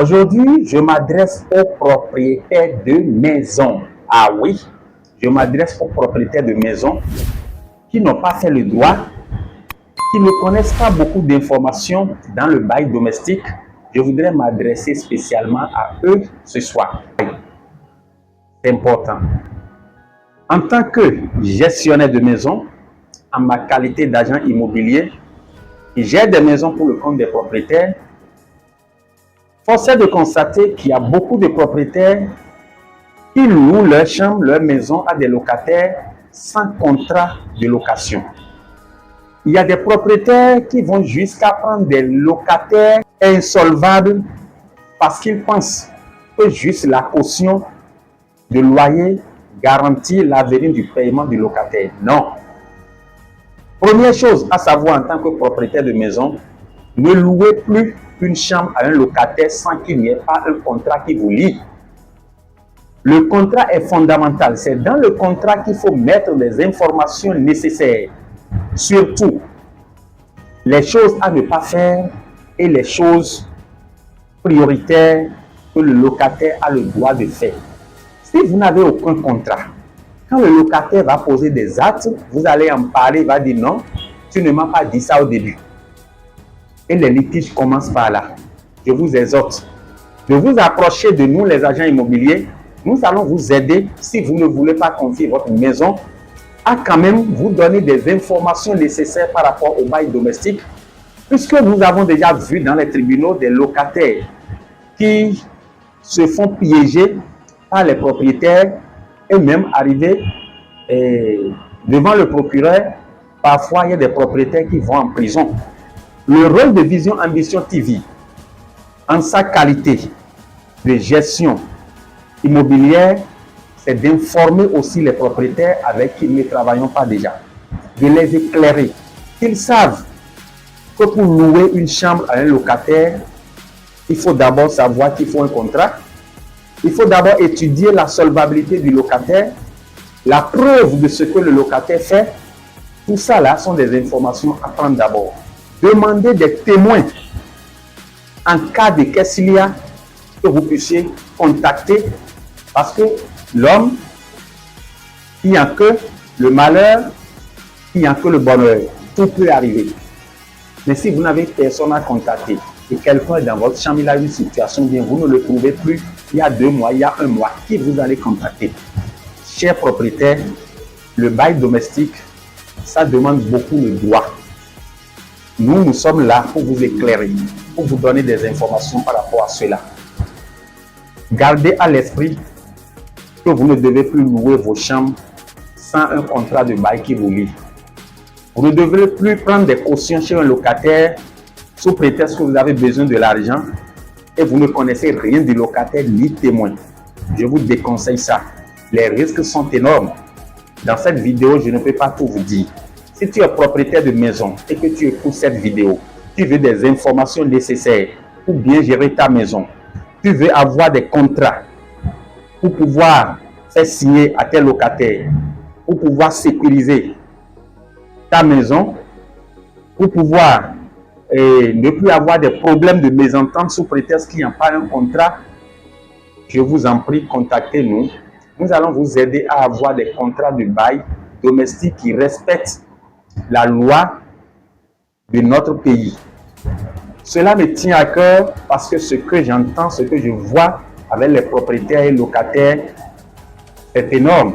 Aujourd'hui, je m'adresse aux propriétaires de maisons. Ah oui, je m'adresse aux propriétaires de maisons qui n'ont pas fait le droit, qui ne connaissent pas beaucoup d'informations dans le bail domestique. Je voudrais m'adresser spécialement à eux ce soir. C'est important. En tant que gestionnaire de maison, en ma qualité d'agent immobilier, qui gère des maisons pour le compte des propriétaires, force est de constater qu'il y a beaucoup de propriétaires qui louent leur chambre, leur maison à des locataires sans contrat de location. Il y a des propriétaires qui vont jusqu'à prendre des locataires insolvables parce qu'ils pensent que juste la caution de loyer garantit l'avenir du paiement du locataire. Non. Première chose à savoir en tant que propriétaire de maison, ne louez plus une chambre à un locataire sans qu'il n'y ait pas un contrat qui vous lie. Le contrat est fondamental. C'est dans le contrat qu'il faut mettre les informations nécessaires. Surtout, les choses à ne pas faire et les choses prioritaires que le locataire a le droit de faire. Si vous n'avez aucun contrat, quand le locataire va poser des actes, vous allez en parler, il va dire non, tu ne m'as pas dit ça au début. Et les litiges commencent par là. Je vous exhorte de vous approcher de nous, les agents immobiliers. Nous allons vous aider, si vous ne voulez pas confier votre maison, à quand même vous donner des informations nécessaires par rapport au bail domestique, puisque nous avons déjà vu dans les tribunaux des locataires qui se font piéger par les propriétaires et même arriver devant le procureur. Parfois, il y a des propriétaires qui vont en prison. Le rôle de Vision Ambition TV, en sa qualité de gestion immobilière, c'est d'informer aussi les propriétaires avec qui nous ne travaillons pas déjà, de les éclairer, qu'ils savent que pour louer une chambre à un locataire, il faut d'abord savoir qu'il faut un contrat, il faut d'abord étudier la solvabilité du locataire, la preuve de ce que le locataire fait. Tout ça là sont des informations à prendre d'abord. Demandez des témoins en cas de qu'est-ce qu'il y a que vous puissiez contacter, parce que l'homme, il n'y a que le malheur, il n'y a que le bonheur. Tout peut arriver. Mais si vous n'avez personne à contacter et quelqu'un est dans votre chambre, il a une situation bien, vous ne le trouvez plus, il y a 2 mois, il y a 1 mois, qui vous allez contacter? Chers propriétaires, le bail domestique, ça demande beaucoup de droit. Nous sommes là pour vous éclairer, pour vous donner des informations par rapport à cela. Gardez à l'esprit que vous ne devez plus louer vos chambres sans un contrat de bail qui vous lie. Vous ne devrez plus prendre des cautions chez un locataire sous prétexte que vous avez besoin de l'argent et vous ne connaissez rien du locataire ni témoin. Je vous déconseille ça. Les risques sont énormes. Dans cette vidéo, je ne peux pas tout vous dire. Si tu es propriétaire de maison et que tu écoutes cette vidéo, tu veux des informations nécessaires pour bien gérer ta maison, tu veux avoir des contrats pour pouvoir faire signer à tes locataires, pour pouvoir sécuriser ta maison, pour pouvoir ne plus avoir des problèmes de mésentente sous prétexte qu'il n'y a pas un contrat, je vous en prie, contactez-nous. Nous allons vous aider à avoir des contrats de bail domestique qui respectent la loi de notre pays. Cela me tient à cœur parce que ce que j'entends, ce que je vois avec les propriétaires et locataires, c'est énorme.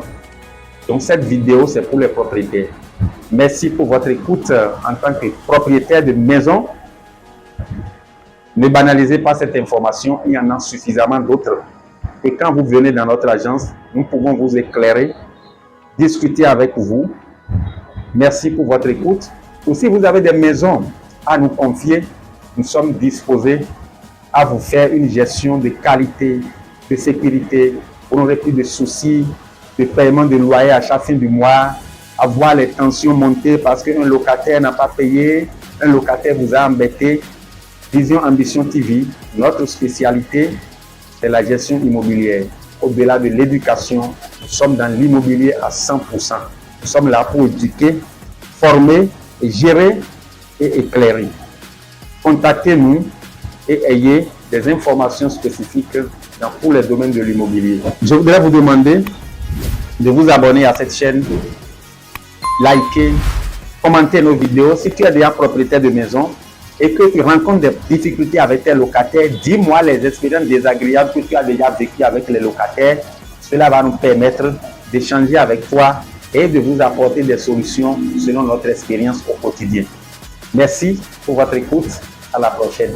Donc cette vidéo, c'est pour les propriétaires. Merci pour votre écoute en tant que propriétaire de maison. Ne banalisez pas cette information, il y en a suffisamment d'autres. Et quand vous venez dans notre agence, nous pouvons vous éclairer, discuter avec vous. Merci pour votre écoute. Ou si vous avez des maisons à nous confier, nous sommes disposés à vous faire une gestion de qualité, de sécurité. Vous n'aurez plus de soucis de paiement de loyer à chaque fin du mois, avoir les tensions montées parce qu'un locataire n'a pas payé, un locataire vous a embêté. Vision Ambition TV, notre spécialité, c'est la gestion immobilière. Au-delà de l'éducation, nous sommes dans l'immobilier à 100%. Nous sommes là pour éduquer, former, gérer et éclairer. Contactez-nous et ayez des informations spécifiques dans tous les domaines de l'immobilier. Je voudrais vous demander de vous abonner à cette chaîne, liker, commenter nos vidéos. Si tu es déjà propriétaire de maison et que tu rencontres des difficultés avec tes locataires, dis-moi les expériences désagréables que tu as déjà vécues avec les locataires. Cela va nous permettre d'échanger avec toi et de vous apporter des solutions selon notre expérience au quotidien. Merci pour votre écoute. À la prochaine.